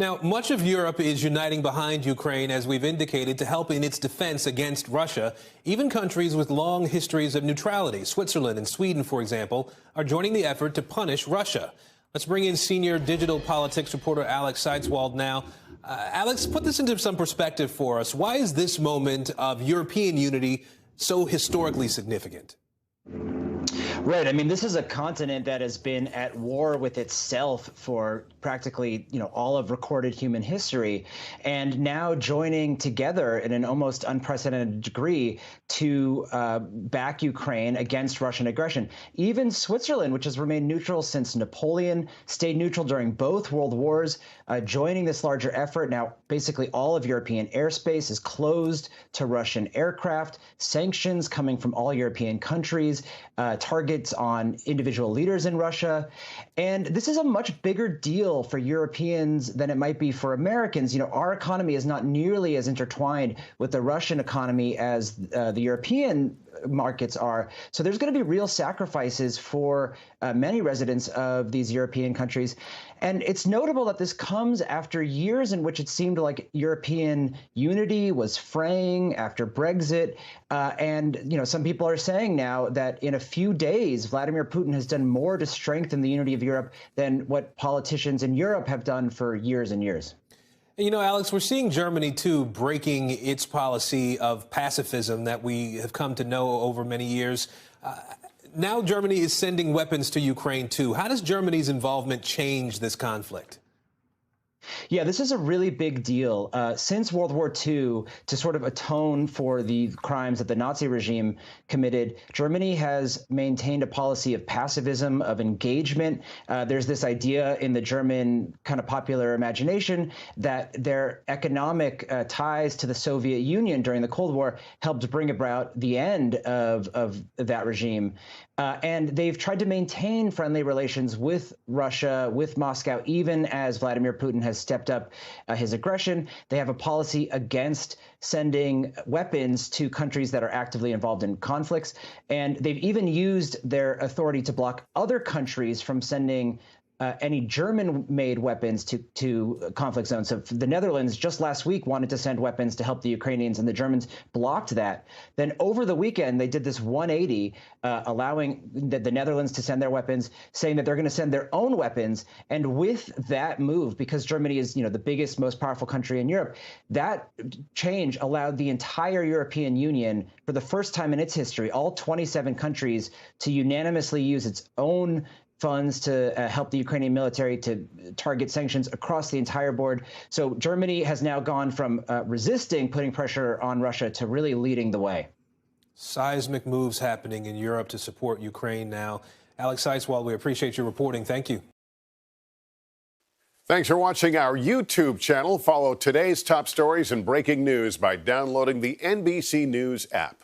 Now, much of Europe is uniting behind Ukraine, as we've indicated, to help in its defense against Russia. Even countries with long histories of neutrality, Switzerland and Sweden, for example, are joining the effort to punish Russia. Let's bring in senior digital politics reporter Alex Seitzwald now. Alex, put this into some perspective for us. Why is this moment of European unity so historically significant? Right. I mean, this is a continent that has been at war with itself for practically, all of recorded human history, and now joining together in an almost unprecedented degree to back Ukraine against Russian aggression. Even Switzerland, which has remained neutral since Napoleon, stayed neutral during both world wars, joining this larger effort. Now, basically all of European airspace is closed to Russian aircraft, sanctions coming from all European countries, targets on individual leaders in Russia. And this is a much bigger deal for Europeans than it might be for Americans. Our economy is not nearly as intertwined with the Russian economy as the European markets are. So there's going to be real sacrifices for many residents of these European countries. And it's notable that this comes after years in which it seemed like European unity was fraying after Brexit. And some people are saying now that in a few days, Vladimir Putin has done more to strengthen the unity of Europe than what politicians in Europe have done for years and years. Alex, we're seeing Germany, too, breaking its policy of pacifism that we have come to know over many years. Now Germany is sending weapons to Ukraine, too. How does Germany's involvement change this conflict? Yeah, this is a really big deal. Since World War II, to sort of atone for the crimes that the Nazi regime committed, Germany has maintained a policy of pacifism, of engagement. There's this idea in the German kind of popular imagination that their economic ties to the Soviet Union during the Cold War helped bring about the end of that regime. And they've tried to maintain friendly relations with Russia, with Moscow, even as Vladimir Putin has stepped up his aggression. They have a policy against sending weapons to countries that are actively involved in conflicts. And they've even used their authority to block other countries from sending any German-made weapons to conflict zones. So the Netherlands just last week wanted to send weapons to help the Ukrainians, and the Germans blocked that. Then over the weekend, they did this 180, allowing the Netherlands to send their weapons, saying that they're going to send their own weapons. And with that move, because Germany is the biggest, most powerful country in Europe, that change allowed the entire European Union, for the first time in its history, all 27 countries, to unanimously use its own funds to help the Ukrainian military to target sanctions across the entire board. So Germany has now gone from resisting putting pressure on Russia to really leading the way. Seismic moves happening in Europe to support Ukraine now. Alex Seitzwald, we appreciate your reporting. Thank you. Thanks for watching our YouTube channel. Follow today's top stories and breaking news by downloading the NBC News app.